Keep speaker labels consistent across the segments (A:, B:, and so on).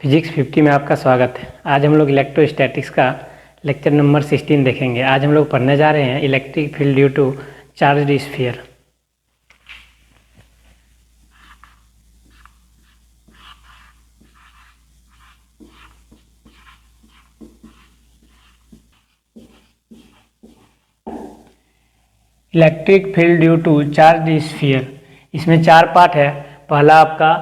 A: Physics 50 में आपका स्वागत है। आज हम लोग इलेक्ट्रोस्टैटिक्स का लेक्चर नंबर 16 देखेंगे। आज हम लोग पढ़ने जा रहे हैं electric field due to charged sphere. Electric field due to charged sphere, इसमें चार पार्ट है। पहला आपका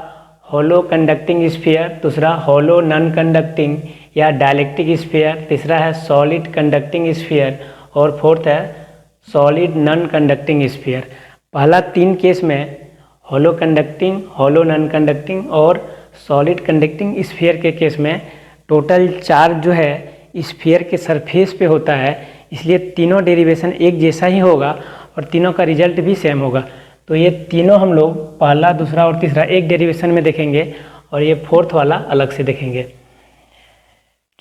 A: होलो कंडक्टिंग स्फीयर, दूसरा होलो नॉन कंडक्टिंग या डाइलेक्ट्रिक स्फीयर, तीसरा है सॉलिड कंडक्टिंग स्फीयर और फोर्थ है सॉलिड नॉन कंडक्टिंग स्फीयर। पहला तीन केस में होलो कंडक्टिंग, होलो नॉन कंडक्टिंग और सॉलिड कंडक्टिंग स्फीयर के केस में टोटल चार्ज जो है स्फीयर के सरफेस पे होता है, इसलिए तीनों डेरिवेशन एक जैसा ही होगा और तीनों का रिजल्ट भी सेम होगा। तो ये तीनों हम लोग पहला, दूसरा और तीसरा एक डेरिवेशन में देखेंगे और ये फोर्थ वाला अलग से देखेंगे।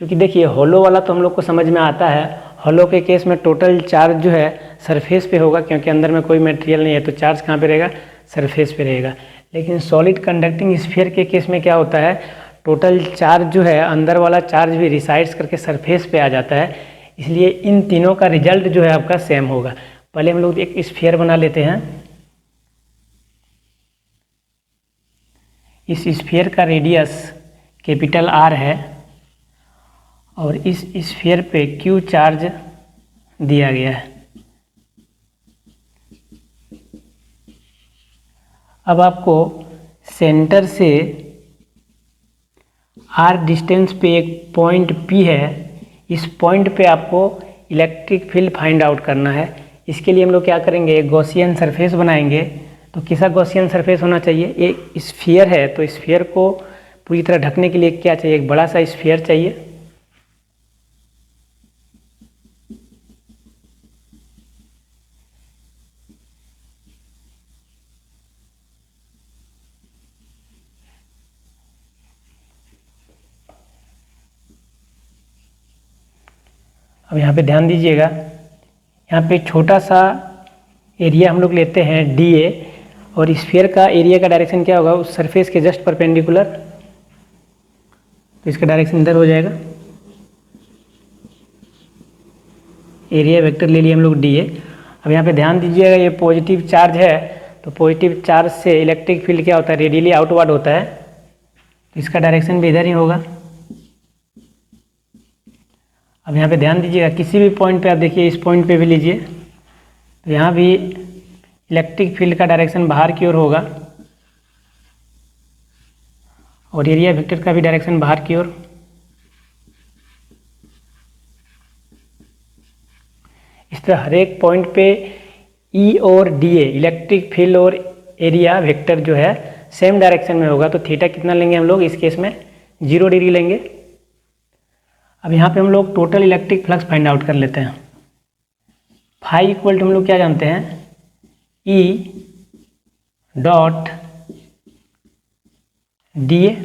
A: क्योंकि देखिए होलो वाला तो हम लोग को समझ में आता है। होलो के केस में टोटल चार्ज जो है सरफेस पे होगा, क्योंकि अंदर में कोई मटेरियल नहीं है, तो चार्ज कहाँ पे रहेगा? सरफेस पे रहेगा। लेकिन सॉलिड कंडक्टिंग स्फीयर के केस में क्या होता है, टोटल चार्ज जो है अंदर वाला चार्ज भी रिसाइड्स करके सरफेस पे आ जाता है, इसलिए इन तीनों का रिजल्ट जो है आपका सेम होगा। पहले हम लोग एक स्फीयर बना लेते हैं। इस स्फीयर का रेडियस कैपिटल आर है और इस स्फीयर पे क्यू चार्ज दिया गया है। अब आपको सेंटर से आर डिस्टेंस पे एक पॉइंट पी है, इस पॉइंट पे आपको इलेक्ट्रिक फील्ड फाइंड आउट करना है। इसके लिए हम लोग क्या करेंगे, एक गॉसियन सरफेस बनाएंगे। तो कैसा गॉसियन सरफेस होना चाहिए? एक स्फीयर है तो स्फीयर को पूरी तरह ढकने के लिए क्या चाहिए? एक बड़ा सा स्फीयर चाहिए। अब यहाँ पे ध्यान दीजिएगा, यहाँ पे छोटा सा एरिया हम लोग लेते हैं डी ए, और स्फीयर का एरिया का डायरेक्शन क्या होगा? उस सरफेस के जस्ट परपेंडिकुलर, तो इसका डायरेक्शन इधर हो जाएगा। एरिया वेक्टर ले लिए हम लोग डी ए। अब यहाँ पे ध्यान दीजिएगा, ये पॉजिटिव चार्ज है, तो पॉजिटिव चार्ज से इलेक्ट्रिक फील्ड क्या होता है? रेडियली आउटवर्ड होता है, तो इसका डायरेक्शन भी इधर ही होगा। अब यहाँ पे ध्यान दीजिएगा, किसी भी पॉइंट पे आप देखिए, इस पॉइंट पे भी लीजिए, तो यहाँ भी इलेक्ट्रिक फील्ड का डायरेक्शन बाहर की ओर होगा और एरिया वेक्टर का भी डायरेक्शन बाहर की ओर। इस तरह हर एक पॉइंट पे ई और डी ए, इलेक्ट्रिक फील्ड और एरिया वेक्टर जो है सेम डायरेक्शन में होगा। तो थीटा कितना लेंगे हम लोग? इस केस में 0 डिग्री लेंगे। अब यहाँ पे हम लोग total electric flux find out कर लेते हैं। फाई इक्वल टू हम लोग क्या जानते हैं? E dot D A,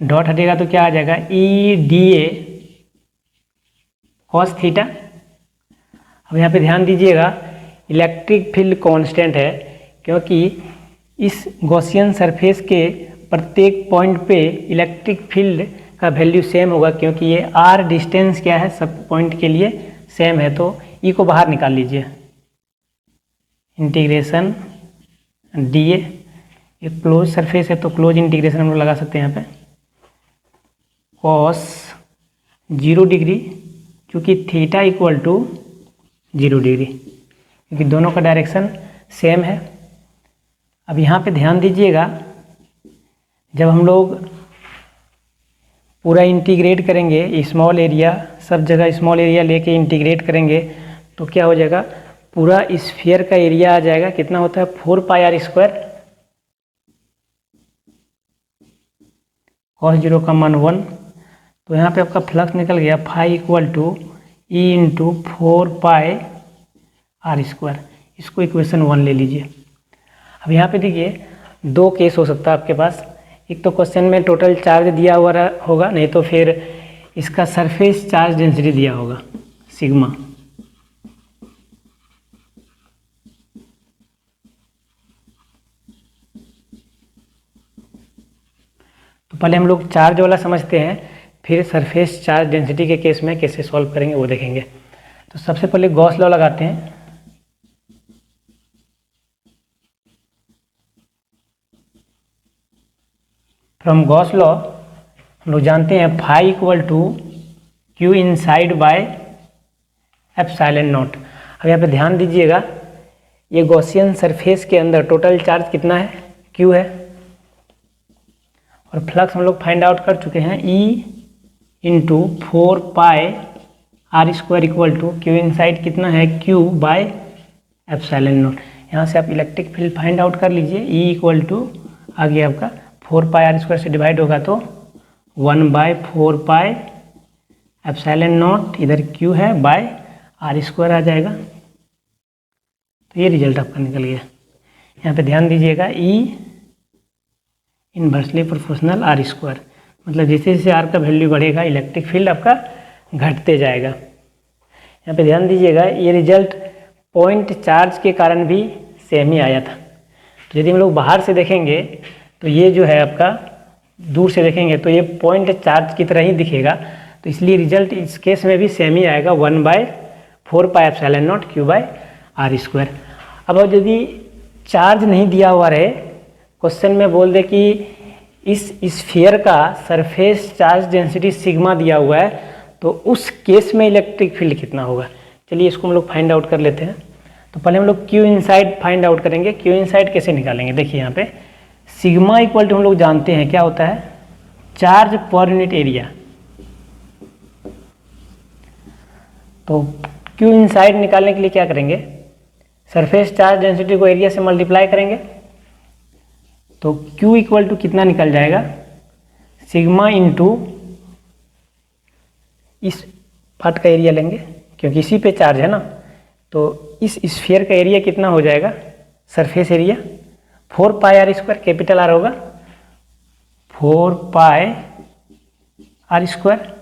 A: dot हटेगा तो क्या आ जाएगा? ई डी ए कॉस थीटा। अब यहाँ पे ध्यान दीजिएगा, इलेक्ट्रिक फील्ड कांस्टेंट है, क्योंकि इस गॉसियन सरफेस के प्रत्येक पॉइंट पे इलेक्ट्रिक फील्ड का वैल्यू सेम होगा, क्योंकि ये आर डिस्टेंस क्या है, सब पॉइंट के लिए सेम है। तो ई को बाहर निकाल लीजिए, इंटीग्रेशन डी ए, ये क्लोज सरफेस है तो क्लोज इंटीग्रेशन हम लोग लगा सकते हैं यहाँ पे, कॉस 0 डिग्री, क्योंकि थीटा इक्वल टू 0 डिग्री, क्योंकि दोनों का डायरेक्शन सेम है। अब यहाँ पे ध्यान दीजिएगा, जब हम लोग पूरा इंटीग्रेट करेंगे, स्मॉल एरिया, सब जगह स्मॉल एरिया लेके इंटीग्रेट करेंगे, तो क्या हो जाएगा? पूरा स्फीयर का एरिया आ जाएगा, कितना होता है? 4 पाई आर स्क्वायर, cos 0 का मान 1। तो यहाँ पे आपका फ्लक्स निकल गया, phi equal to E into 4 pi R square. इसको इक्वेशन 1 ले लीजिए। अब यहाँ पे देखिए, दो केस हो सकता है आपके पास। एक तो क्वेश्चन में टोटल चार्ज दिया हुआ होगा, नहीं तो फिर इसका सरफेस चार्ज डेंसिटी दिया होगा, सिग्मा। तो पहले हम लोग चार्ज वाला समझते हैं, फिर सरफेस चार्ज डेंसिटी के केस में कैसे सॉल्व करेंगे वो देखेंगे। तो सबसे पहले गॉस लॉ लगाते हैं। फ्रॉम गॉस लॉ हम लोग जानते हैं phi equal to Q inside by epsilon not. अब यहाँ पे ध्यान दीजिएगा, ये गॉसियन सरफेस के अंदर टोटल चार्ज कितना है, क्यू है, और फ्लक्स हम लोग फाइंड आउट कर चुके हैं, E into 4 pi R square equal to Q inside कितना है, क्यू बाय एप्सिलॉन नॉट। यहाँ से आप इलेक्ट्रिक फील्ड फाइंड आउट कर लीजिए, ई इक्वल टू आ गया आपका 4 पाई आर स्क्वायर से डिवाइड होगा तो 1/4 पाई एप्सिलॉन नॉट, इधर क्यू है, बाय आर स्क्वायर आ जाएगा। तो ये रिजल्ट आपका निकल गया। यहाँ पे ध्यान दीजिएगा, ई इनवर्सली प्रोपोर्शनल आर स्क्वायर, मतलब जैसे जैसे आर का वैल्यू बढ़ेगा इलेक्ट्रिक फील्ड आपका घटते जाएगा। यहाँ पे ध्यान दीजिएगा, ये रिजल्ट पॉइंट चार्ज के कारण भी सेम ही आया था। तो यदि हम लोग बाहर से देखेंगे तो ये जो है आपका, दूर से देखेंगे तो ये पॉइंट चार्ज की तरह ही दिखेगा, तो इसलिए रिजल्ट इस केस में भी सेम ही आएगा, 1/4 pi epsilon naught Q by R square. अब यदि चार्ज नहीं दिया हुआ रहे, क्वेश्चन में बोल दे कि इस स्फीयर का सरफेस चार्ज डेंसिटी सिग्मा दिया हुआ है, तो उस केस में इलेक्ट्रिक फील्ड कितना होगा। चलिए इसको हम लोग फाइंड आउट कर लेते हैं। तो पहले हम लोग क्यू इनसाइड फाइंड आउट करेंगे। क्यू इनसाइड कैसे निकालेंगे, देखिए यहाँ पे सिग्मा इक्वल टू हम लोग जानते हैं क्या होता है, चार्ज पर यूनिट एरिया। तो क्यू इनसाइड निकालने के लिए क्या करेंगे, सरफेस चार्ज डेंसिटी को एरिया से मल्टीप्लाई करेंगे, तो Q इक्वल टू कितना निकल जाएगा, सिग्मा इंटू इस पार्ट का एरिया लेंगे क्योंकि इसी पे चार्ज है ना, तो इस स्फीयर का एरिया कितना हो जाएगा, surface area 4 pi R square, capital R होगा 4 पाई आर स्क्वायर।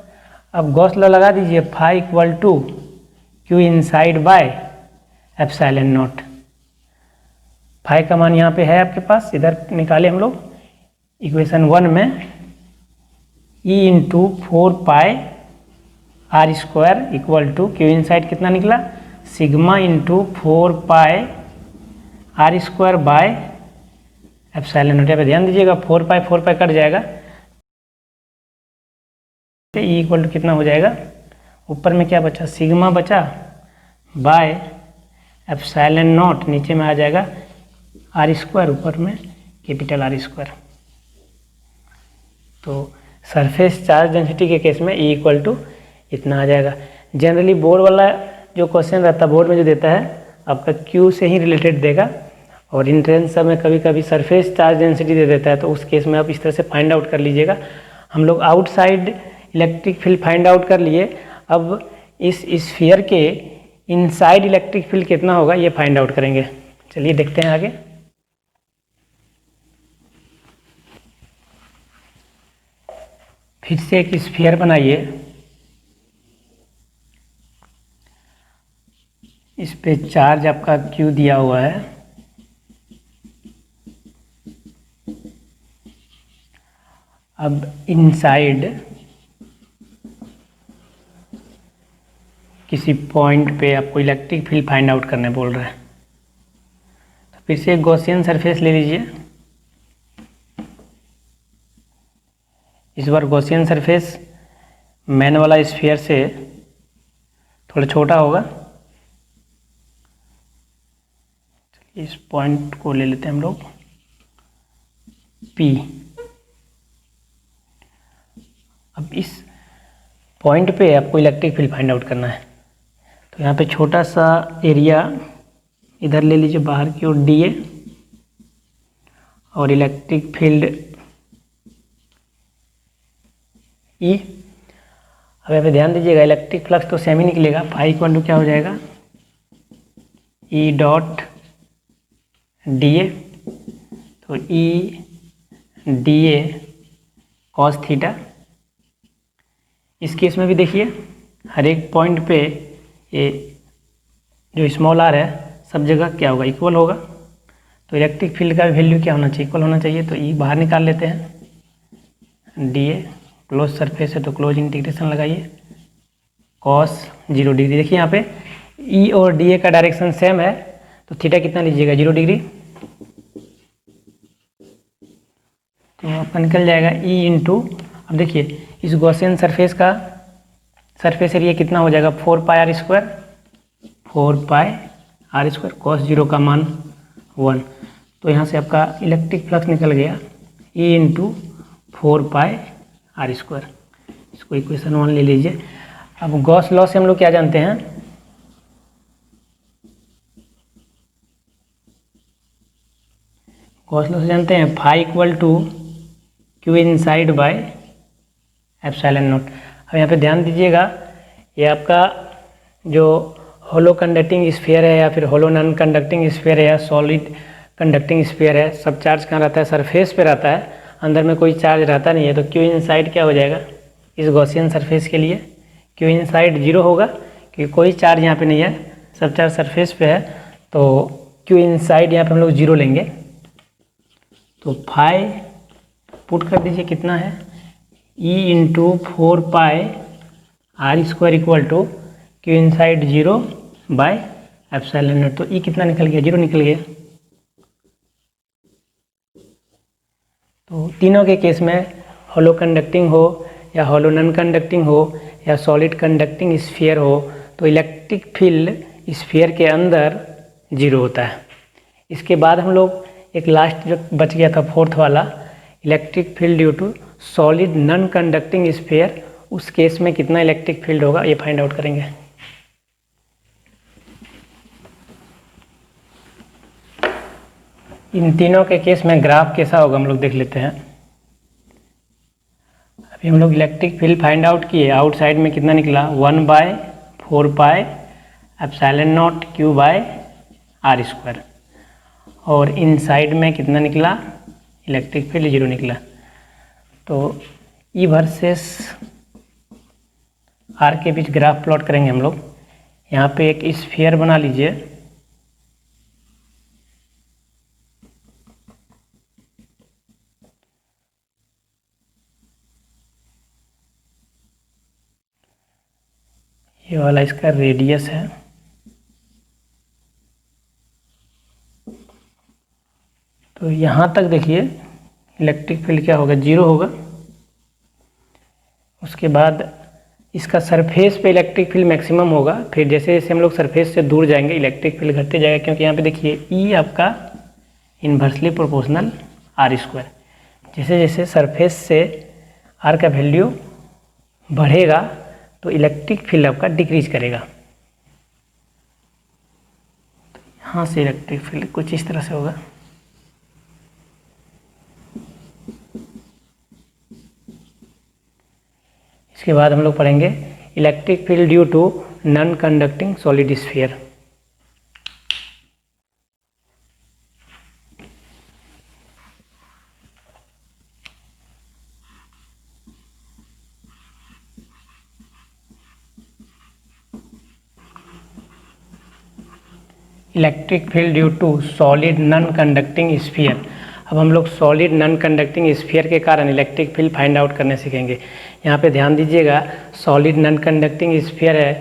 A: अब गॉस लॉ लगा दीजिए, phi equal to Q inside by epsilon not. Phi का मान यहाँ पे है आपके पास, इधर निकाले हम लोग इक्वेशन 1 में, E into 4 pi R square equal to Q inside कितना निकला, sigma into 4 pi R square by epsilon naught. पे ध्यान दीजिएगा, 4 पाई कट जाएगा, ई इक्वल टू कितना हो जाएगा, ऊपर में क्या बचा, सिग्मा बचा बाय एप्सिलॉन नॉट, नीचे में आ जाएगा आर स्क्वायर, ऊपर में कैपिटल आर स्क्वायर। तो सरफेस चार्ज डेंसिटी के केस में ई इक्वल टू इतना आ जाएगा। जनरली बोर्ड वाला जो क्वेश्चन रहता है, बोर्ड में जो देता है आपका क्यू से ही रिलेटेड देगा, और एंट्रेंस सब में कभी कभी सरफेस चार्ज डेंसिटी दे देता है, तो उस केस में आप इस तरह से फाइंड आउट कर लीजिएगा। हम लोग outside electric field find out कर लिए, अब इस स्फीयर के इनसाइड इलेक्ट्रिक फील्ड कितना होगा ये फाइंड आउट करेंगे। चलिए देखते हैं आगे। फिर से एक स्फीयर बनाइए, इस पे चार्ज आपका क्यू दिया हुआ है, अब इनसाइड किसी पॉइंट पे आपको इलेक्ट्रिक फील्ड फाइंड आउट करने बोल रहा है। तो फिर से एक गॉसियन सरफेस ले लीजिए, इस बार गॉसियन सरफेस मैन वाला स्फीयर से थोड़ा छोटा होगा, इस पॉइंट को ले लेते हैं हम लोग P। अब इस पॉइंट पे आपको इलेक्ट्रिक फील्ड फाइंड आउट करना है, तो यहाँ पे छोटा सा एरिया इधर ले लीजिए बाहर की ओर dA, और इलेक्ट्रिक फील्ड E। अब यहाँ पे ध्यान दीजिएगा, इलेक्ट्रिक फ्लक्स तो सेम ही निकलेगा, फाई इक्वल टू क्या हो जाएगा, E डॉट dA, तो E dA cos थीटा। इस केस में भी देखिए हर एक पॉइंट पे ये जो स्मॉल r है सब जगह क्या होगा, इक्वल होगा, तो इलेक्ट्रिक फील्ड का वैल्यू क्या होना चाहिए, इक्वल होना चाहिए। तो E बाहर निकाल लेते हैं, डी ए, क्लोज सरफेस है तो क्लोज इंटीग्रेशन लगाइए cos 0 डिग्री। देखिए यहाँ पे ई और डी ए का डायरेक्शन सेम है तो थीटा कितना लीजिएगा 0 डिग्री, तो आपका निकल जाएगा ई इंटू, अब देखिए इस गॉसियन सरफेस का सरफेस एरिया कितना हो जाएगा 4πr², 4πr², cos 0 का मान 1, तो यहाँ से आपका इलेक्ट्रिक फ्लक्स निकल गया ई इंटू 4πr²। इसको इक्वेशन 1 ले लीजिए। अब गॉस लॉ से हम लोग क्या जानते हैं, गॉस लॉ से जानते हैं phi equal to Q inside by epsilon not. अब यहाँ पे ध्यान दीजिएगा, ये आपका जो होलो कंडक्टिंग स्फीयर है या फिर होलो नॉन कंडक्टिंग स्फीयर है या सॉलिड कंडक्टिंग स्फीयर है, सब चार्ज कहाँ रहता है, सरफेस पे रहता है, अंदर में कोई चार्ज रहता नहीं है। तो क्यू इनसाइड क्या हो जाएगा इस गॉसियन सरफेस के लिए, क्यू इनसाइड 0 होगा क्योंकि कोई चार्ज यहाँ पे नहीं है, सब चार्ज सरफेस पे है, तो क्यू इनसाइड यहाँ पे हम लोग 0 लेंगे। तो फाई पुट कर दीजिए कितना है E into 4πr² equal to Q inside 0 by epsilon not. तो ई कितना निकल गया 0 निकल गया। तो तीनों के केस में होलो कंडक्टिंग हो या होलो नॉन कंडक्टिंग हो या सॉलिड कंडक्टिंग स्फीयर हो तो इलेक्ट्रिक फील्ड स्फीयर के अंदर 0 होता है। इसके बाद हम लोग एक लास्ट जो बच गया था फोर्थ वाला, electric field due to solid non conducting sphere, उस केस में कितना इलेक्ट्रिक फील्ड होगा ये फाइंड आउट करेंगे। इन तीनों के केस में ग्राफ कैसा होगा हम लोग देख लेते हैं। अभी हम लोग इलेक्ट्रिक फील्ड फाइंड आउट किए, आउटसाइड में कितना निकला 1/4πε0 Q बाय r², और इनसाइड में कितना निकला इलेक्ट्रिक फील्ड 0 निकला। तो ई वर्सेस आर के बीच ग्राफ प्लॉट करेंगे हम लोग। यहाँ पे एक स्फीयर बना लीजिए, ये वाला इसका रेडियस है, तो यहाँ तक देखिए इलेक्ट्रिक फील्ड क्या होगा 0 होगा। उसके बाद इसका सरफेस पे इलेक्ट्रिक फील्ड मैक्सिमम होगा, फिर जैसे जैसे हम लोग सरफेस से दूर जाएंगे इलेक्ट्रिक फील्ड घटते जाएगा, क्योंकि यहाँ पे देखिए ई आपका इन्वर्सली प्रोपोर्शनल r²। जैसे जैसे सरफेस से r का वैल्यू बढ़ेगा तो इलेक्ट्रिक फील्ड आपका डिक्रीज करेगा। तो यहाँ से इलेक्ट्रिक फील्ड कुछ इस तरह से होगा। इसके बाद हम लोग पढ़ेंगे electric field due to non conducting solid sphere. Electric field due to solid non conducting sphere. अब हम लोग सॉलिड नॉन कंडक्टिंग स्फीयर के कारण इलेक्ट्रिक फील्ड फाइंड आउट करने सीखेंगे। यहाँ पे ध्यान दीजिएगा, सॉलिड नॉन कंडक्टिंग स्फीयर है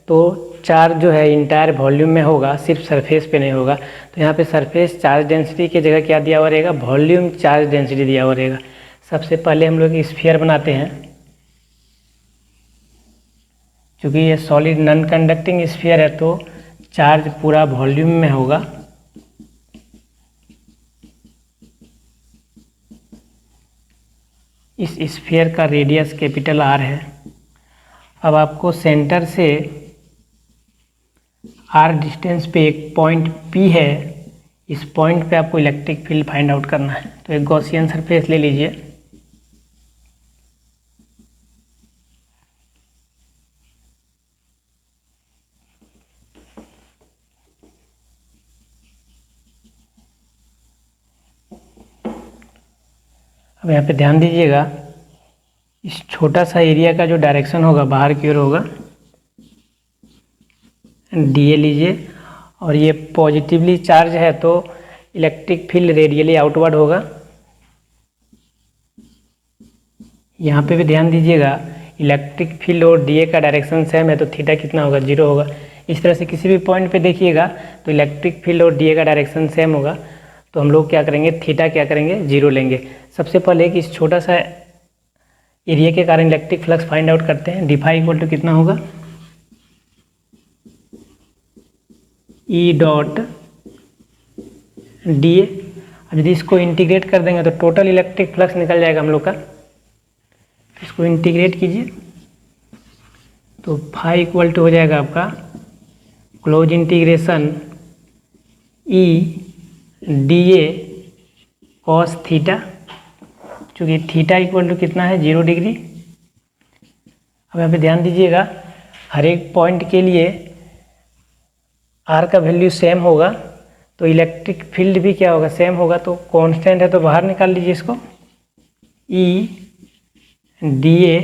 A: तो चार्ज जो है इंटायर वॉल्यूम में होगा, सिर्फ सरफेस पे नहीं होगा। तो यहाँ पे सरफेस चार्ज डेंसिटी की जगह क्या दिया हुआ रहेगा, वॉल्यूम चार्ज डेंसिटी दिया हुआ रहेगा। सबसे पहले हम लोग स्फीयर बनाते हैं, क्योंकि ये सॉलिड नॉन कंडक्टिंग स्फीयर है तो चार्ज पूरा वॉल्यूम में होगा। इस स्फीयर का रेडियस कैपिटल R है। अब आपको सेंटर से R डिस्टेंस पे एक पॉइंट P है, इस पॉइंट पे आपको इलेक्ट्रिक फील्ड फाइंड आउट करना है। तो एक गॉसियन सरफेस ले लीजिए, अब यहाँ पे ध्यान दीजिएगा, इस छोटा सा एरिया का जो डायरेक्शन होगा बाहर की ओर होगा, डी ए लीजिए, और ये पॉजिटिवली चार्ज है तो इलेक्ट्रिक फील्ड रेडियली आउटवर्ड होगा। यहाँ पे भी ध्यान दीजिएगा, इलेक्ट्रिक फील्ड और डीए का डायरेक्शन सेम है तो थीटा कितना होगा, 0 होगा। इस तरह से किसी भी पॉइंट पे देखिएगा तो इलेक्ट्रिक फील्ड और डीए का डायरेक्शन सेम होगा, तो हम लोग क्या करेंगे, थीटा क्या करेंगे, 0 लेंगे। सबसे पहले कि इस छोटा सा एरिया के कारण इलेक्ट्रिक फ्लक्स फाइंड आउट करते हैं। डी फाई इक्वल टू कितना होगा, ई डॉट डी ए। अब यदि इसको इंटीग्रेट कर देंगे तो टोटल इलेक्ट्रिक फ्लक्स निकल जाएगा हम लोग का। इसको इंटीग्रेट कीजिए तो फाई इक्वल टू हो जाएगा आपका close integration E D A cos theta, चूँकि थीटा इक्वल टू कितना है, 0 डिग्री। अब यहाँ पे ध्यान दीजिएगा, हर एक पॉइंट के लिए आर का वैल्यू सेम होगा तो इलेक्ट्रिक फील्ड भी क्या होगा, सेम होगा। तो कांस्टेंट है तो बाहर निकाल लीजिए इसको, ई डी ए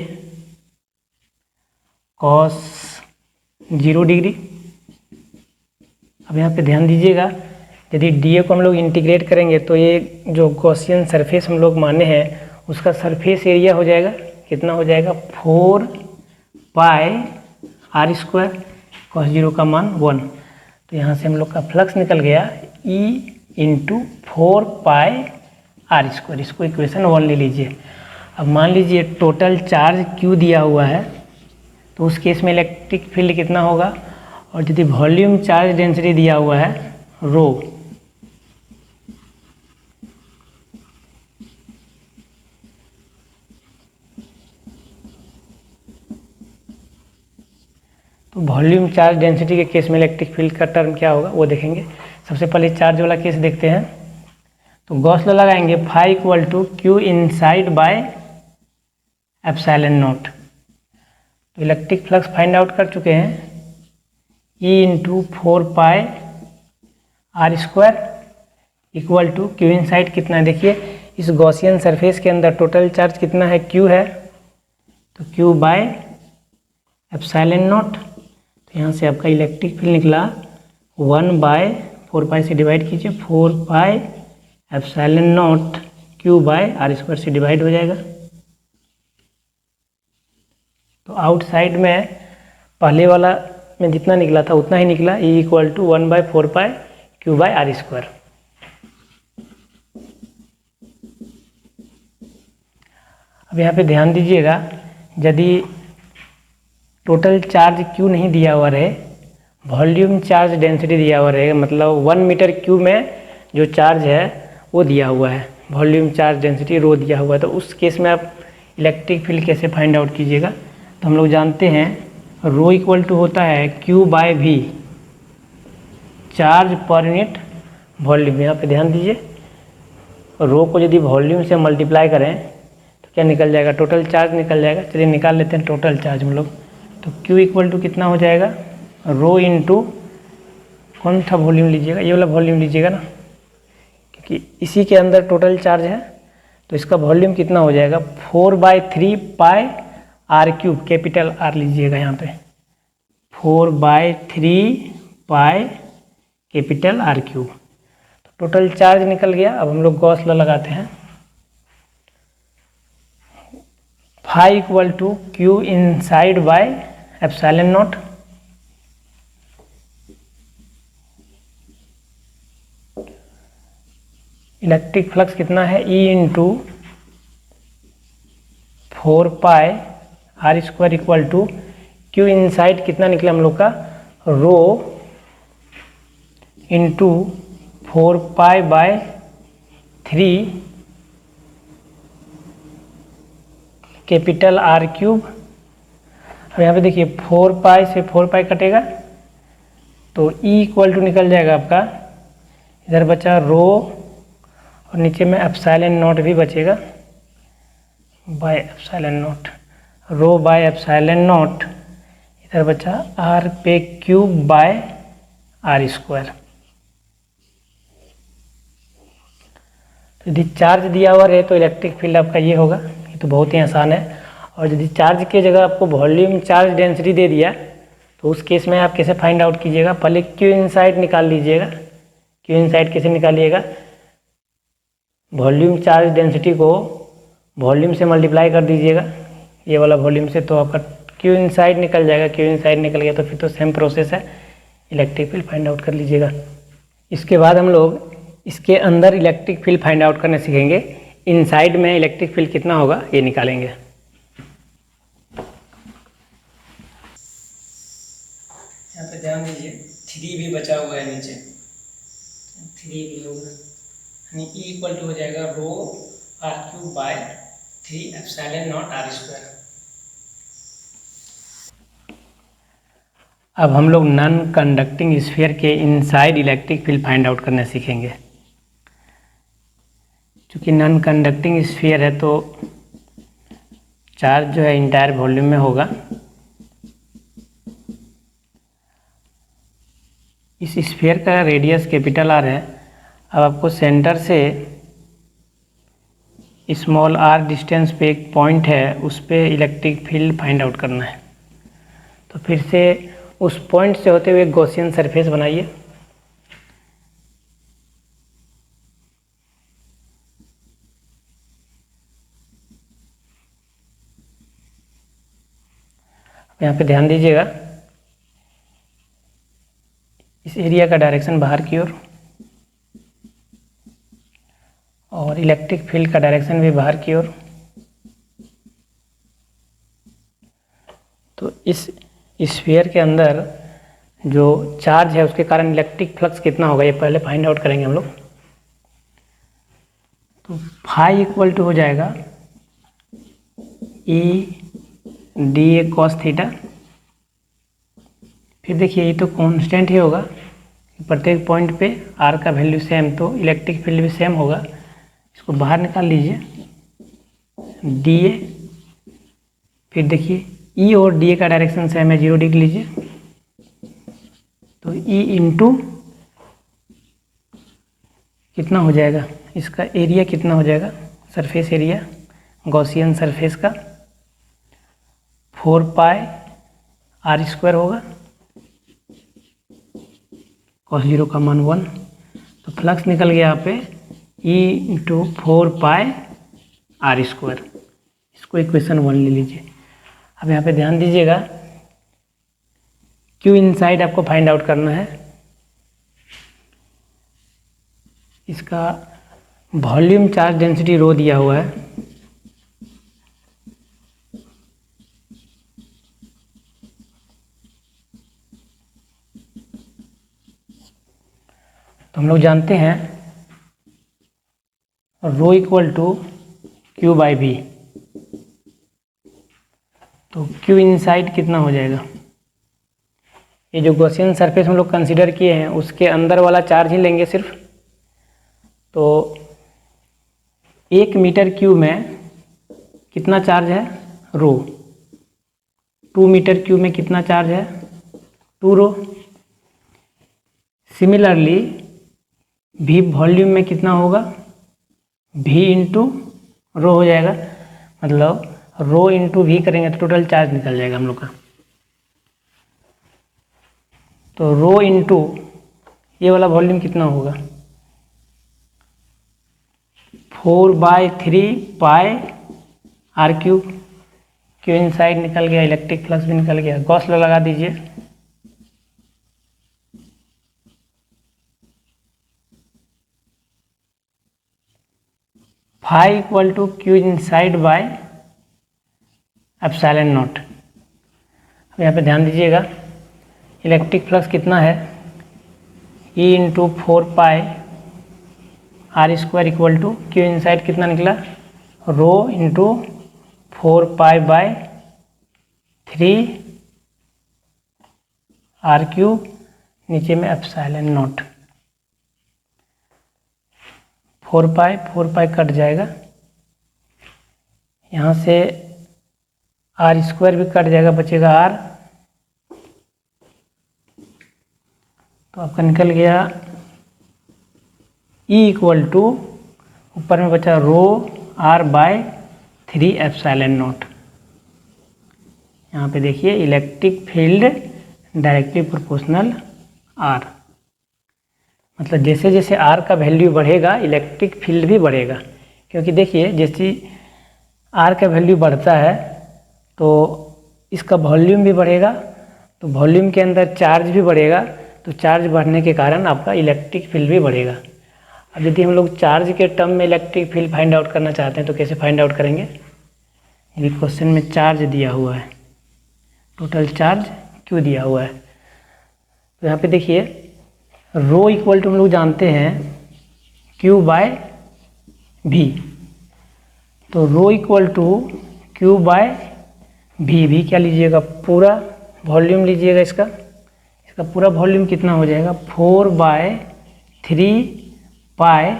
A: कॉस 0 डिग्री। अब यहाँ पे ध्यान दीजिएगा, यदि डी ए को हम लोग इंटीग्रेट करेंगे तो ये जो गॉसियन सरफेस हम लोग माने हैं उसका सरफेस एरिया हो जाएगा, कितना हो जाएगा, 4 पाई आर स्क्वायर, कॉस 0 का मान 1। तो यहाँ से हम लोग का फ्लक्स निकल गया E into 4 pi R square. इसको इक्वेशन 1 ले लीजिए। अब मान लीजिए टोटल चार्ज Q दिया हुआ है तो उस केस में इलेक्ट्रिक फील्ड कितना होगा, और यदि वॉल्यूम चार्ज डेंसिटी दिया हुआ है रो, तो वॉल्यूम चार्ज डेंसिटी के केस में इलेक्ट्रिक फील्ड का टर्म क्या होगा वो देखेंगे। सबसे पहले चार्ज वाला केस देखते हैं। तो गॉस लॉ लगाएंगे, phi equal to Q inside by epsilon not. तो इलेक्ट्रिक फ्लक्स फाइंड आउट कर चुके हैं, E into 4 pi R square equal to Q inside कितना है, देखिए इस गॉसियन सरफेस के अंदर टोटल चार्ज कितना है, क्यू है, तो क्यू बाय एप्सिलॉन नॉट। तो यहाँ से आपका इलेक्ट्रिक फील्ड निकला 1/4 पाई से डिवाइड कीजिए, 4 pi epsilon naught Q by R square से डिवाइड हो जाएगा। तो आउटसाइड में पहले वाला में जितना निकला था उतना ही निकला, E equal to 1/4 pi Q by R square. अब यहाँ पे ध्यान दीजिएगा, यदि टोटल चार्ज क्यू नहीं दिया हुआ रहे, वॉल्यूम चार्ज डेंसिटी दिया हुआ रहेगा, मतलब 1 मीटर क्यूब में जो चार्ज है वो दिया हुआ है, वॉल्यूम चार्ज डेंसिटी रो दिया हुआ है, तो उस केस में आप इलेक्ट्रिक फील्ड कैसे फाइंड आउट कीजिएगा। तो हम लोग जानते हैं रो इक्वल टू होता है Q by V, charge per unit volume. यहाँ पे ध्यान दीजिए, रो को यदि वॉल्यूम से मल्टीप्लाई करें तो क्या निकल जाएगा, टोटल चार्ज निकल जाएगा। चलिए निकाल लेते हैं टोटल चार्ज हम लोग। तो Q इक्वल टू कितना हो जाएगा, रो इंटू कौन सा वॉल्यूम लीजिएगा, ये वाला वॉल्यूम लीजिएगा ना, क्योंकि इसी के अंदर टोटल चार्ज है। तो इसका वॉल्यूम कितना हो जाएगा, 4/3 pi R cube, capital R लीजिएगा यहाँ पे, 4/3 पाई कैपिटल आर क्यूब। तो टोटल चार्ज निकल गया। अब हम लोग गॉस लॉ लगाते हैं, phi equal to Q inside by epsilon naught. Electric flux कितना है, E into 4 pi R square equal to Q inside कितना निकला हम लोग का, rho into 4 pi by 3 capital R cube. अब यहाँ पे देखिए 4 पाई से 4 पाई कटेगा तो ई इक्वल टू निकल जाएगा आपका, इधर बचा रो और नीचे में एप्सिलॉन नॉट भी बचेगा by epsilon naught, rho by epsilon naught, इधर बचा आर पे क्यूब बाय आर स्क्वायर। तो यदि चार्ज दिया हुआ रहे तो इलेक्ट्रिक फील्ड आपका ये होगा, ये तो बहुत ही आसान है। और यदि चार्ज की जगह आपको वॉल्यूम चार्ज डेंसिटी दे दिया तो उस केस में आप कैसे फाइंड आउट कीजिएगा, पहले क्यू इनसाइड निकाल लीजिएगा। क्यू इनसाइड कैसे निकालिएगा, वॉल्यूम चार्ज डेंसिटी को वॉल्यूम से मल्टीप्लाई कर दीजिएगा ये वाला वॉल्यूम से, तो आपका क्यू इनसाइड निकल जाएगा। क्यू इनसाइड निकल गया तो फिर तो सेम प्रोसेस है, इलेक्ट्रिक फील्ड फाइंड आउट कर लीजिएगा। इसके बाद हम लोग इसके अंदर इलेक्ट्रिक फील्ड फाइंड आउट करना सीखेंगे। इनसाइड में इलेक्ट्रिक फील्ड कितना होगा ये निकालेंगे। यहाँ पे ध्यान दीजिए 3 भी बचा हुआ है नीचे, 3 भी होगा, यानी E इक्वल टू हो जाएगा rho R cube by 3 epsilon not R square. अब हम लोग नॉन कंडक्टिंग स्फीयर के inside electric field find out करना सीखेंगे। क्योंकि नॉन कंडक्टिंग स्फीयर है तो चार्ज जो है इंटायर वॉल्यूम में होगा। इस स्फीयर का रेडियस कैपिटल आर है। अब आपको सेंटर से स्मॉल आर डिस्टेंस पे एक पॉइंट है, उस पे इलेक्ट्रिक फील्ड फाइंड आउट करना है। तो फिर से उस पॉइंट से होते हुए गॉसियन सरफेस बनाइए। यहाँ पे ध्यान दीजिएगा, इस एरिया का डायरेक्शन बाहर की ओर और इलेक्ट्रिक फील्ड का डायरेक्शन भी बाहर की ओर। तो इस स्फीयर के अंदर जो चार्ज है उसके कारण इलेक्ट्रिक फ्लक्स कितना होगा ये पहले फाइंड आउट करेंगे हम लोग। तो फाई इक्वल टू हो जाएगा ई डी ए कॉस थीटा। फिर देखिए ये तो कांस्टेंट ही होगा, प्रत्येक पॉइंट पे आर का वैल्यू सेम, तो इलेक्ट्रिक फील्ड भी सेम होगा। इसको बाहर निकाल लीजिए, डी ए। फिर देखिए ई और डी ए का डायरेक्शन सेम है, 0 डिग्री लीजिए, तो ई इंटू कितना हो जाएगा, इसका एरिया कितना हो जाएगा, सरफेस एरिया गॉसियन सरफेस का 4 पाई आर स्क्वायर होगा, cos 0 का मान 1। तो फ्लक्स निकल गया यहाँ पे E into 4 pi R square. इसको इक्वेशन 1 ले लीजिए। अब यहाँ पे ध्यान दीजिएगा, क्यू इनसाइड आपको फाइंड आउट करना है। इसका वॉल्यूम चार्ज डेंसिटी रो दिया हुआ है। तो हम लोग जानते हैं rho equal to Q by V. तो क्यू इनसाइड कितना हो जाएगा, ये जो गॉसियन सरफेस हम लोग कंसीडर किए हैं उसके अंदर वाला चार्ज ही लेंगे सिर्फ। तो 1 मीटर क्यूब में कितना चार्ज है, रो। 2 मीटर क्यूब में कितना चार्ज है, 2 रो। सिमिलरली भी वॉल्यूम में कितना होगा, भी इंटू रो हो जाएगा। मतलब रो इंटू भी करेंगे तो टोटल चार्ज निकल जाएगा हम लोग का। तो रो इंटू ये वाला वॉल्यूम कितना होगा, 4/3 pi R cube. Q inside निकल गया, इलेक्ट्रिक फ्लक्स भी निकल गया। गॉस लॉ लगा दीजिए। Phi equal to Q inside by epsilon not. अब यहाँ पे ध्यान दीजिएगा, इलेक्ट्रिक फ्लक्स कितना है, E into 4 pi R square equal to Q inside कितना निकला, rho into 4 pi by 3 R cube, नीचे में एप्सिलॉन नॉट। 4 पाई कट जाएगा, यहाँ से आर स्क्वायर भी कट जाएगा, बचेगा आर। तो आपका निकल गया E इक्वल टू ऊपर में बचा rho R by 3 epsilon naught. यहाँ पे देखिए electric field directly proportional R. मतलब जैसे जैसे आर का वैल्यू बढ़ेगा इलेक्ट्रिक फील्ड भी बढ़ेगा। क्योंकि देखिए जैसी आर का वैल्यू बढ़ता है तो इसका वॉल्यूम भी बढ़ेगा, तो वॉल्यूम के अंदर चार्ज भी बढ़ेगा, तो चार्ज बढ़ने के कारण आपका इलेक्ट्रिक फील्ड भी बढ़ेगा। अब यदि हम लोग चार्ज के टर्म में इलेक्ट्रिक फील्ड फाइंड आउट करना चाहते हैं तो कैसे फाइंड आउट करेंगे? यदि क्वेश्चन में चार्ज दिया हुआ है, टोटल चार्ज क्यू दिया हुआ है, तो यहाँ पे देखिए रो इक्वल टू हम लोग जानते हैं क्यू बाय भी, तो रो इक्वल टू क्यू बाय भी क्या लीजिएगा? पूरा वॉल्यूम लीजिएगा। इसका पूरा वॉल्यूम कितना हो जाएगा? 4/3 पाई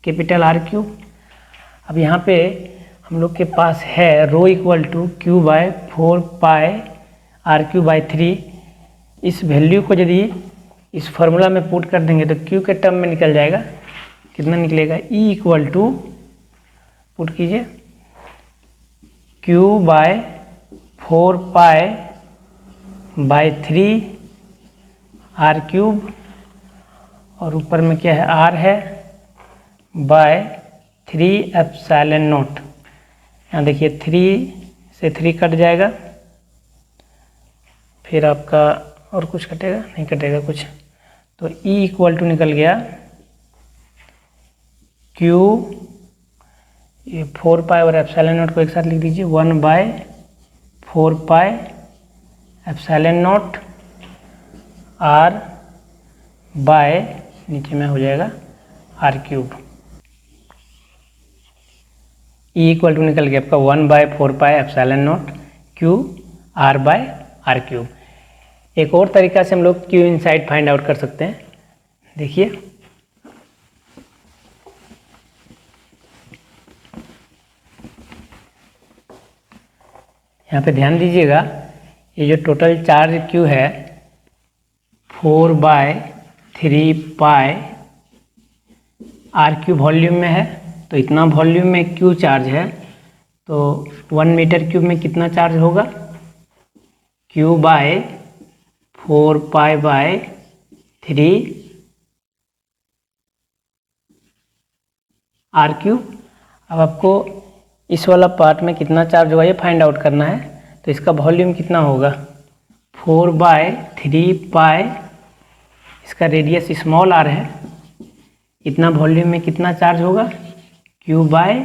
A: कैपिटल आर क्यूब। अब यहाँ पे हम लोग के पास है rho equal to Q by 4 pi R Q by 3। इस वैल्यू को यदि इस फॉर्मूला में पुट कर देंगे तो क्यू के टर्म में निकल जाएगा, कितना निकलेगा? ई इक्वल टू, पुट कीजिए, Q by 4 pi by 3 R cube, और ऊपर में क्या है? आर है, बाय 3 एप्सिलॉन नॉट। यहाँ देखिए 3 से 3 कट जाएगा, फिर आपका और कुछ कटेगा? नहीं कटेगा कुछ, तो E इक्वल टू निकल गया Q, ये 4 पाई और एप्सिलॉन नॉट को एक साथ लिख दीजिए, 1/4 pi epsilon naught R by, नीचे में हो जाएगा R cube. E equal to निकल गया आपका 1/4 pi epsilon naught Q R by R cube. एक और तरीका से हम लोग Q इनसाइड फाइंड आउट कर सकते हैं। देखिए यहाँ पे ध्यान दीजिएगा, ये जो टोटल चार्ज Q है 4/3 पाई आर क्यूब वॉल्यूम में है, तो इतना वॉल्यूम में Q चार्ज है, तो 1 मीटर क्यूब में कितना चार्ज होगा? Q by 4 pi by 3 R cube. अब आपको इस वाला पार्ट में कितना चार्ज होगा ये फाइंड आउट करना है, तो इसका वॉल्यूम कितना होगा? 4/3 पाई, इसका रेडियस स्मॉल आर है, इतना वॉल्यूम में कितना चार्ज होगा? Q by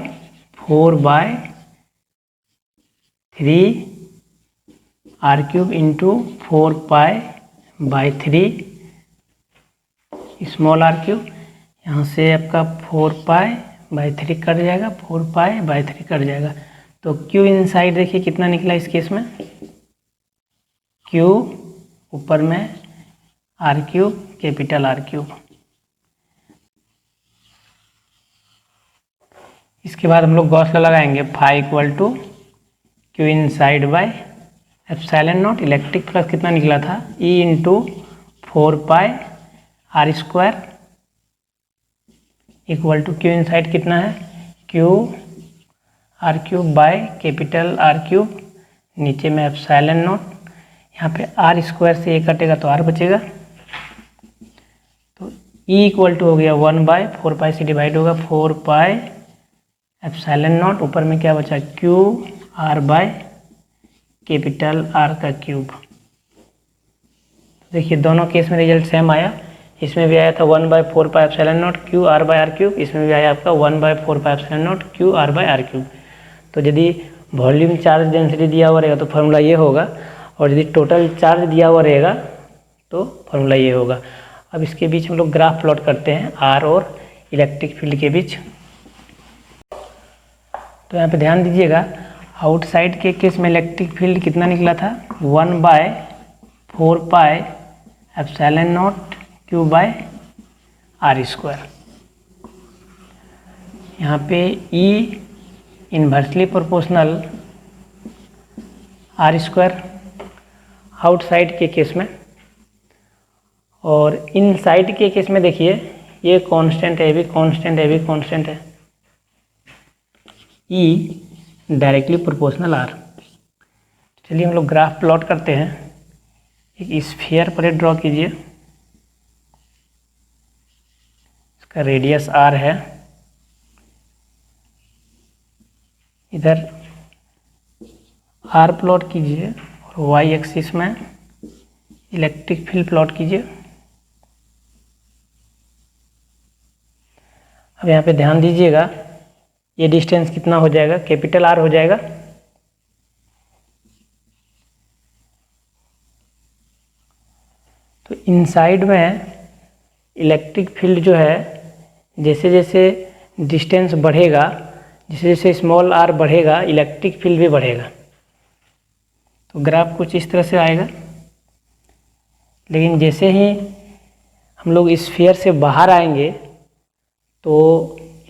A: 4/3 R cube into 4 pi by 3 small R cube. यहाँ से आपका 4 पाई बाय 3 कट जाएगा, 4 पाई बाय 3 कट जाएगा, तो Q इनसाइड देखिए कितना निकला इस केस में? Q ऊपर में R cube capital R cube. इसके बाद हम लोग गॉस लॉ लगाएंगे, phi equal to Q inside by epsilon naught, electric flux कितना निकला था? E into 4 pi R square equal to Q inside कितना है? Q R cube by capital R cube, नीचे में एप्सिलॉन नॉट, यहाँ पे आर स्क्वायर से ये कटेगा तो आर बचेगा, तो E इक्वल टू हो गया 1/4 पाई से डिवाइड होगा 4 पाई एप्सिलॉन नॉट, ऊपर में क्या बचा? Q R by capital R का क्यूब। देखिए दोनों केस में रिजल्ट सेम आया, इसमें भी आया था 1/4 pi epsilon naught Q R by R cube, इसमें भी आया आपका 1/4 pi epsilon naught Q R by R cube. तो यदि वॉल्यूम चार्ज डेंसिटी दिया हुआ रहेगा तो फार्मूला ये होगा, और यदि टोटल चार्ज दिया हुआ रहेगा तो फार्मूला ये होगा। अब इसके बीच हम लोग ग्राफ प्लॉट करते हैं R और इलेक्ट्रिक फील्ड के बीच। तो यहाँ पे ध्यान दीजिएगा, आउटसाइड के केस में इलेक्ट्रिक फील्ड कितना निकला था? 1/4 pi epsilon naught Q by R square. यहाँ पे E inversely proportional R square outside के केस में, और इनसाइड के केस में देखिए ये कांस्टेंट है, ये भी कांस्टेंट है, ये भी कांस्टेंट है, E डायरेक्टली प्रोपोर्शनल आर। चलिए हम लोग ग्राफ प्लॉट करते हैं। एक स्फीयर पर ड्रॉ कीजिए, इसका रेडियस r है, इधर आर प्लॉट कीजिए और वाई एक्सिस में इलेक्ट्रिक फील्ड प्लॉट कीजिए। अब यहाँ पे ध्यान दीजिएगा, ये डिस्टेंस कितना हो जाएगा, कैपिटल आर हो जाएगा। तो इनसाइड में इलेक्ट्रिक फील्ड जो है, जैसे जैसे डिस्टेंस बढ़ेगा, जैसे जैसे स्मॉल आर बढ़ेगा, इलेक्ट्रिक फील्ड भी बढ़ेगा। तो ग्राफ कुछ इस तरह से आएगा। लेकिन जैसे ही हम लोग इस स्फीयर से बाहर आएंगे तो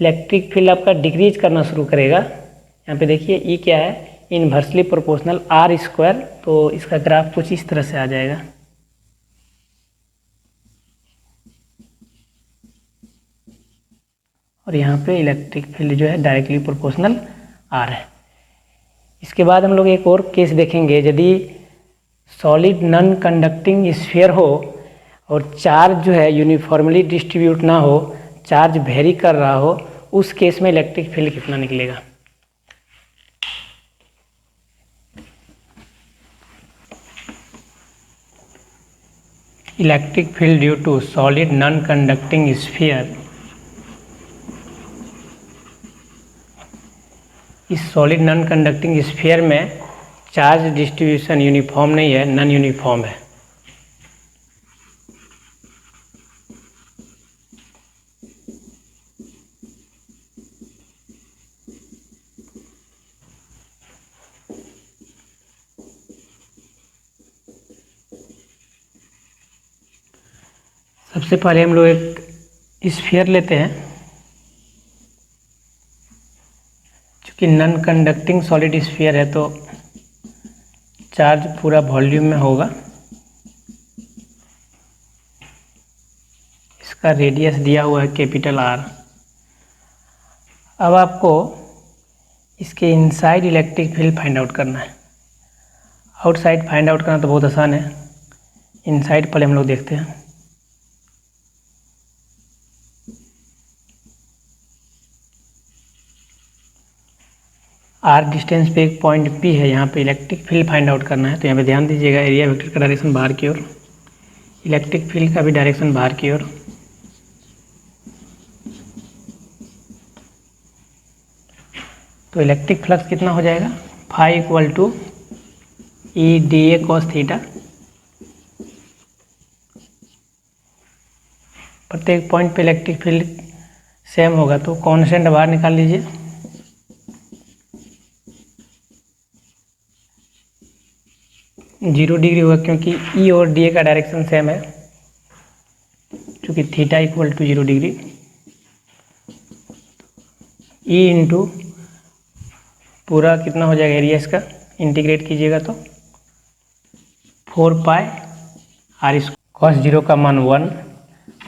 A: इलेक्ट्रिक फील्ड आपका डिक्रीज करना शुरू करेगा। यहाँ पे देखिए ई क्या है, इनवर्सली प्रोपोर्शनल आर स्क्वायर। तो इसका ग्राफ कुछ इस तरह से आ जाएगा। और यहाँ पे इलेक्ट्रिक फील्ड जो है डायरेक्टली प्रोपोर्शनल आर है। इसके बाद हम लोग एक और केस देखेंगे, यदि सॉलिड नॉन कंडक्टिंग स्फीयर हो और चार्ज जो है यूनिफॉर्मली डिस्ट्रीब्यूट ना हो, चार्ज वेरी कर रहा हो, उस केस में इलेक्ट्रिक फील्ड कितना निकलेगा। Electric field due to solid non conducting sphere. इस सॉलिड नॉन कंडक्टिंग स्फीयर में चार्ज डिस्ट्रीब्यूशन यूनिफॉर्म नहीं है, नॉन यूनिफॉर्म है। सबसे पहले हम लोग एक स्फीयर लेते हैं। चूँकि नॉन कंडक्टिंग सॉलिड स्फीयर है तो चार्ज पूरा वॉल्यूम में होगा। इसका रेडियस दिया हुआ है कैपिटल आर। अब आपको इसके inside electric field find out करना है। आउटसाइड फाइंड आउट करना तो बहुत आसान है, इनसाइड पहले हम लोग देखते हैं। आर डिस्टेंस पे एक पॉइंट पी है, यहाँ पे इलेक्ट्रिक फील्ड फाइंड आउट करना है। तो यहाँ पे ध्यान दीजिएगा, एरिया वेक्टर का डायरेक्शन बाहर की ओर, इलेक्ट्रिक फील्ड का भी डायरेक्शन बाहर की ओर। तो इलेक्ट्रिक फ्लक्स कितना हो जाएगा, phi equal to E D A cos theta. प्रत्येक पॉइंट पे इलेक्ट्रिक फील्ड सेम होगा तो कॉन्स्टेंट बाहर निकाल लीजिए। जीरो डिग्री होगा क्योंकि ई और डी ए का डायरेक्शन सेम है, क्योंकि theta equal to 0 degree. E into पूरा कितना हो जाएगा एरिया इसका, इंटीग्रेट कीजिएगा तो 4 पाई आर स्क्वायर। कॉस 0 का मान 1,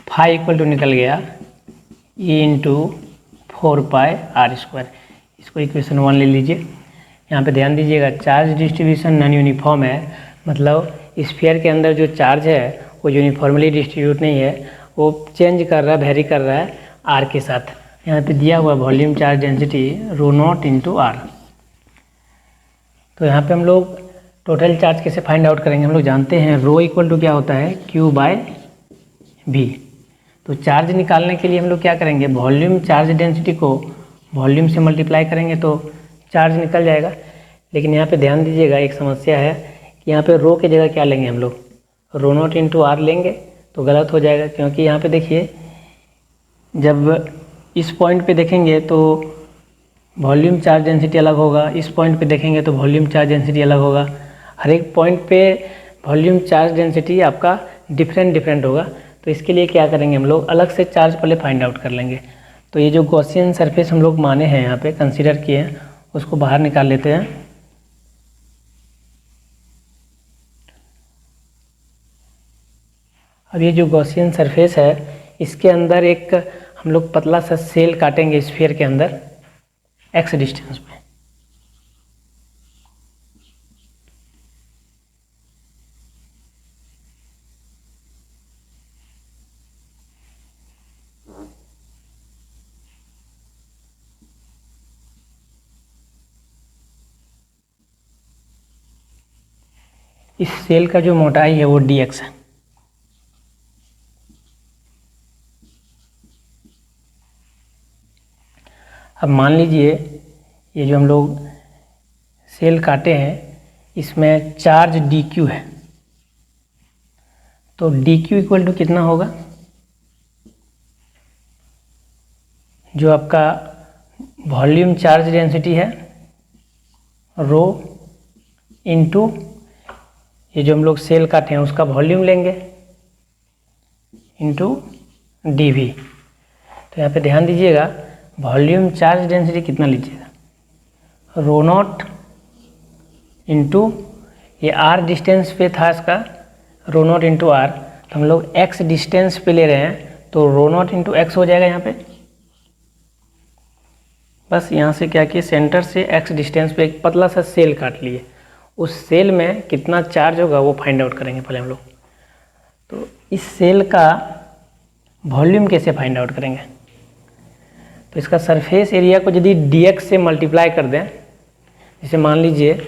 A: फाई इक्वल टू निकल गया E into 4 pi R square. इसको इक्वेशन 1 ले लीजिए। यहाँ पे ध्यान दीजिएगा, चार्ज डिस्ट्रीब्यूशन नॉन यूनिफॉर्म है, मतलब स्फीयर के अंदर जो चार्ज है वो यूनिफॉर्मली डिस्ट्रीब्यूट नहीं है, वो चेंज कर रहा है, वेरी कर रहा है आर के साथ। यहाँ पे दिया हुआ volume charge density rho naught into R. तो यहाँ पे हम लोग टोटल चार्ज कैसे फाइंड आउट करेंगे, हम लोग जानते हैं रो इक्वल टू क्या होता है, क्यू बाय वी। तो चार्ज निकालने के लिए हम लोग क्या करेंगे, वॉल्यूम चार्ज डेंसिटी को वॉल्यूम से मल्टीप्लाई करेंगे तो चार्ज निकल जाएगा। लेकिन यहाँ पे ध्यान दीजिएगा, एक समस्या है कि यहाँ पे रो की जगह क्या लेंगे हम लोग, रो नॉट इंटू आर लेंगे तो गलत हो जाएगा। क्योंकि यहाँ पे देखिए, जब इस पॉइंट पे देखेंगे तो वॉल्यूम चार्ज डेंसिटी अलग होगा, इस पॉइंट पे देखेंगे तो वॉल्यूम चार्ज डेंसिटी अलग होगा। हर एक पॉइंट पे वॉल्यूम चार्ज डेंसिटी आपका डिफरेंट होगा। तो इसके लिए क्या करेंगे, हम लोग अलग से चार्ज पहले फाइंड आउट कर लेंगे। तो ये जो गॉसियन सरफेस हम लोग माने हैं, यहाँ पे कंसीडर किए हैं, उसको बाहर निकाल लेते हैं। अब ये जो गॉसियन सरफेस है, इसके अंदर एक हम लोग पतला सा सेल काटेंगे स्फीयर के अंदर एक्स डिस्टेंस पे। इस सेल का जो मोटाई है वो dx है। अब मान लीजिए ये जो हम लोग सेल काटे हैं इसमें चार्ज dq है, तो dq इक्वल टू कितना होगा, जो आपका वॉल्यूम चार्ज डेंसिटी है रो इनटू ये जो हम लोग सेल काटे हैं उसका वॉल्यूम लेंगे इनटू dv। तो यहाँ पे ध्यान दीजिएगा वॉल्यूम चार्ज डेंसिटी कितना लीजिएगा, रो नॉट इंटू ये r डिस्टेंस पे था इसका, रो नॉट इंटू आर, तो हम लोग x डिस्टेंस पे ले रहे हैं तो रो नॉट इंटू एक्स हो जाएगा। यहाँ पे बस यहाँ से क्या किए, सेंटर से x डिस्टेंस पे एक पतला सा सेल काट लिए, उस सेल में कितना चार्ज होगा वो फाइंड आउट करेंगे पहले हम लोग। तो इस सेल का वॉल्यूम कैसे फाइंड आउट करेंगे, तो इसका सरफेस एरिया को यदि dx से मल्टीप्लाई कर दें, जैसे मान लीजिए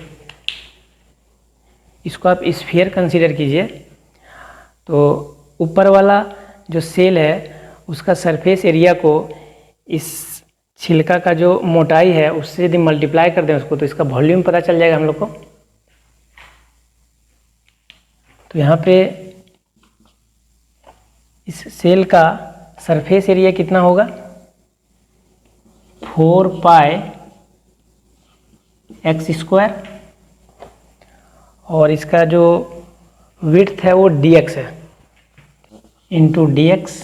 A: इसको आप स्फीयर कंसीडर कीजिए, तो ऊपर वाला जो सेल है उसका सरफेस एरिया को इस छिलका का जो मोटाई है उससे यदि मल्टीप्लाई कर दें उसको, तो इसका वॉल्यूम पता चल जाएगा हम लोग को। तो यहाँ पे इस सेल का सरफेस एरिया कितना होगा, 4 पाई एक्स स्क्वायर, और इसका जो विड्थ है वो dx है इंटू dx।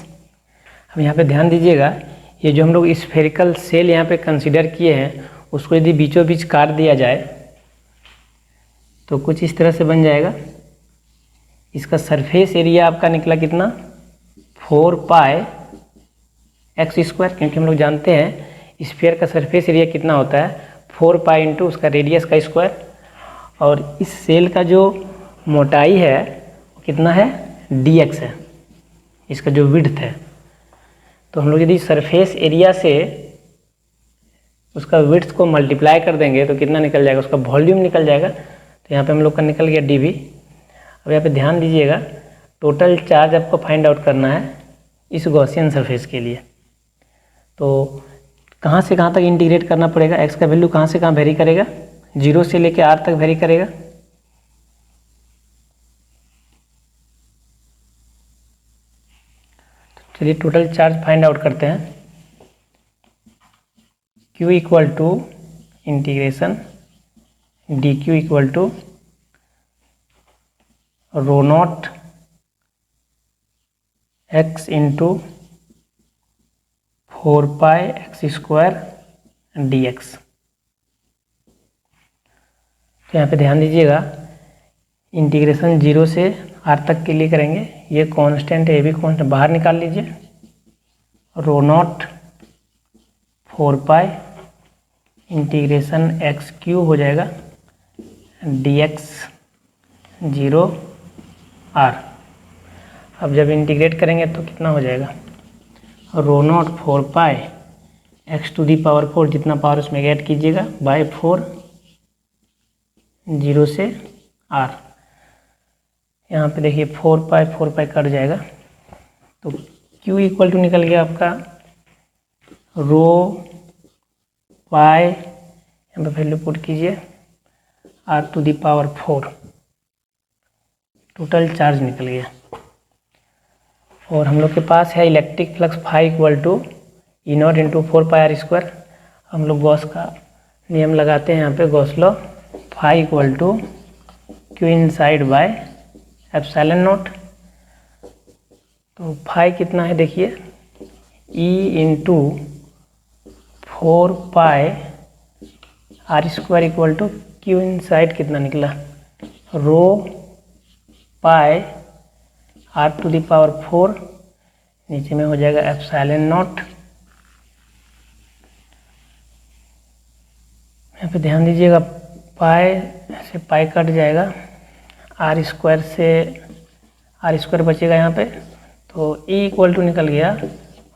A: अब यहाँ पे ध्यान दीजिएगा ये जो हम लोग स्फेरिकल सेल यहाँ पे कंसीडर किए हैं उसको यदि बीचों बीच काट दिया जाए तो कुछ इस तरह से बन जाएगा। इसका सरफेस एरिया आपका निकला कितना, 4 पाई एक्स स्क्वायर, क्योंकि हम लोग जानते हैं स्फीयर का सरफेस एरिया कितना होता है, 4 पाई इंटू उसका रेडियस का स्क्वायर, और इस सेल का जो मोटाई है वो कितना है, dx है, इसका जो विड्थ है। तो हम लोग यदि सरफेस एरिया से उसका विड्थ को मल्टीप्लाई कर देंगे तो कितना निकल जाएगा, उसका वॉल्यूम निकल जाएगा। तो यहाँ पे हम लोग का निकल गया dv। अब यहाँ पे ध्यान दीजिएगा टोटल चार्ज आपको फाइंड आउट करना है इस गॉसियन सरफेस के लिए। तो कहाँ से कहाँ तक इंटीग्रेट करना पड़ेगा, x का वैल्यू कहाँ से कहाँ वेरी करेगा, 0 से लेके r तक वेरी करेगा। चलिए टोटल चार्ज फाइंड आउट करते हैं। Q equal to integration dq equal to rho naught x into 4 pi X square dx। तो यहाँ पे ध्यान दीजिएगा इंटीग्रेशन 0 से r तक के लिए करेंगे, ये कांस्टेंट है, ये भी कांस्टेंट, बाहर निकाल लीजिए, rho nought 4 pi integration X cube हो जाएगा dx 0 r। अब जब इंटीग्रेट करेंगे तो कितना हो जाएगा, rho nought 4 pi X to the power 4, जितना पावर उसमें ऐड कीजिएगा, बाय 4, 0 से r। यहाँ पे देखिए 4 पाई कट जाएगा, तो Q इक्वल टू निकल गया आपका रो पाई, यहाँ पे वैल्यू पुट कीजिए, r to the power 4, total charge निकल गया। और हम लोग के पास है electric flux phi equal to E naught into 4 pi R square. हम लोग गॉस का नियम लगाते हैं यहाँ पे, Gauss law, phi equal to Q inside by epsilon not. तो फाई कितना है देखिए, E into 4 pi R square equal to Q inside कितना निकला, रो pi R to the power 4, नीचे में हो जाएगा एप्सिलॉन नॉट। यहाँ पे ध्यान दीजिएगा पाई से पाई कट जाएगा, आर स्क्वायर से आर स्क्वायर बचेगा यहाँ पे, तो ई इक्वल टू निकल गया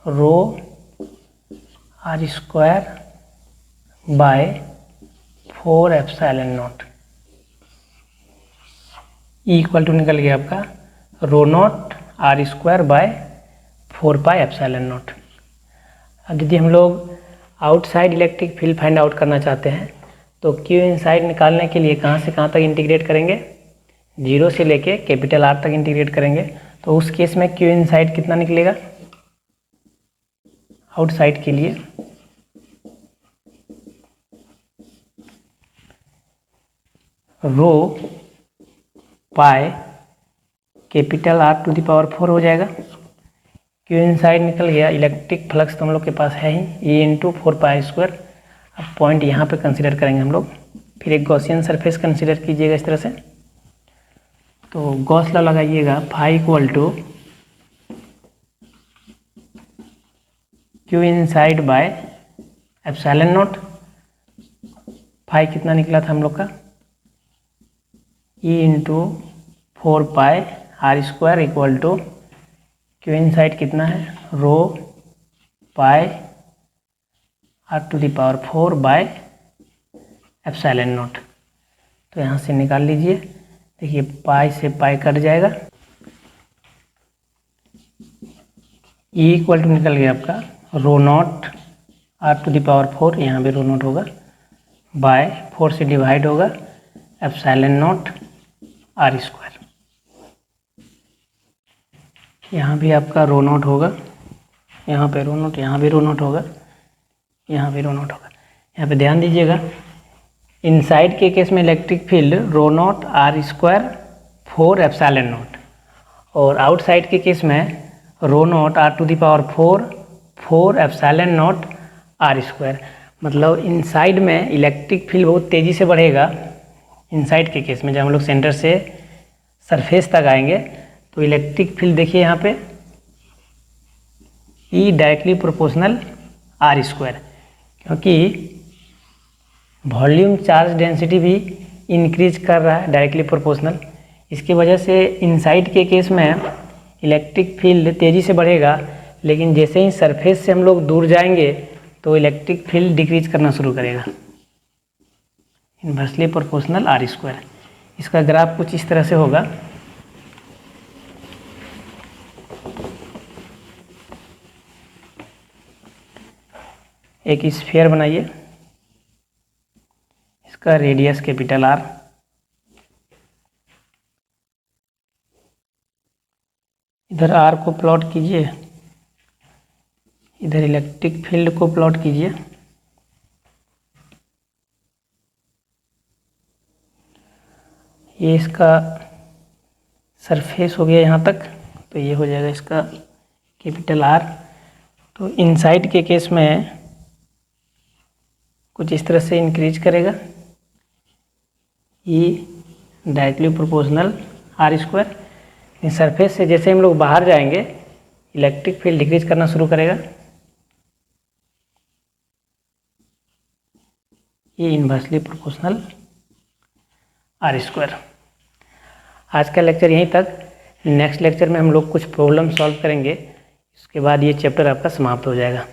A: rho R square by 4 epsilon nought. E equal to निकल गया आपका rho nought R square by 4 pi epsilon not. अब यदि हम लोग outside electric field find out करना चाहते हैं तो क्यू इनसाइड निकालने के लिए कहाँ से कहाँ तक इंटीग्रेट करेंगे, 0 से लेके कैपिटल आर तक इंटीग्रेट करेंगे। तो उस केस में क्यू इनसाइड कितना निकलेगा, आउटसाइड के लिए rho pi capital R to the power 4 हो जाएगा। क्यू इनसाइड निकल गया, इलेक्ट्रिक फ्लक्स तो हम लोग के पास है ही, ई इंटू 4 पाई स्क्वायर। अब पॉइंट यहाँ पे कंसीडर करेंगे हम लोग, फिर एक गॉसियन सरफेस कंसीडर कीजिएगा इस तरह से। तो गॉस लॉ लगाइएगा, phi equal to Q inside by epsilon not. Phi कितना निकला था हम लोग का, E into 4 pi R square equal to Q inside कितना है, rho pi R to the power 4 by epsilon not. तो यहाँ से निकाल लीजिए, देखिए पाई से पाई कट जाएगा, ई इक्वल टू निकल गया आपका rho nought R to the power 4, यहाँ भी रो नॉट होगा, बाय 4 से डिवाइड होगा एप्सिलॉन नॉट आर स्क्वायर। यहाँ भी आपका रो नॉट होगा, यहाँ पे रो नॉट, यहाँ भी रो नॉट होगा, यहाँ भी रो नॉट होगा। यहाँ पे ध्यान दीजिएगा, इनसाइड के केस में electric field rho nought R square 4 epsilon nought, और आउटसाइड के केस में rho nought R to the power 4 epsilon not R square. मतलब इनसाइड में इलेक्ट्रिक फील्ड बहुत तेज़ी से बढ़ेगा। इनसाइड के केस में जब हम लोग सेंटर से सरफेस तक आएंगे तो इलेक्ट्रिक फील्ड देखिए यहाँ पे E directly proportional R square, क्योंकि वॉल्यूम चार्ज डेंसिटी भी इंक्रीज कर रहा है डायरेक्टली प्रोपोर्शनल। इसकी वजह से इनसाइड के केस में इलेक्ट्रिक फील्ड तेज़ी से बढ़ेगा, लेकिन जैसे ही सरफेस से हम लोग दूर जाएंगे तो इलेक्ट्रिक फील्ड डिक्रीज करना शुरू करेगा, इन्वर्सली प्रोपोर्शनल आर स्क्वायर। इसका ग्राफ कुछ इस तरह से होगा, एक स्फीयर बनाइए, इसका रेडियस कैपिटल आर, इधर आर को प्लॉट कीजिए, इधर इलेक्ट्रिक फील्ड को प्लॉट कीजिए। ये इसका सरफेस हो गया यहाँ तक, तो ये हो जाएगा इसका कैपिटल आर। तो इनसाइड के केस में कुछ इस तरह से इंक्रीज करेगा, ये डायरेक्टली प्रोपोर्शनल आर स्क्वायर। इस सरफेस से जैसे हम लोग बाहर जाएंगे इलेक्ट्रिक फील्ड डिक्रीज करना शुरू करेगा, ये इन्वर्सली प्रोपोर्शनल आर स्क्वायर। आज का लेक्चर यहीं तक। नेक्स्ट लेक्चर में हम लोग कुछ प्रॉब्लम सॉल्व करेंगे, इसके बाद ये चैप्टर आपका समाप्त हो जाएगा।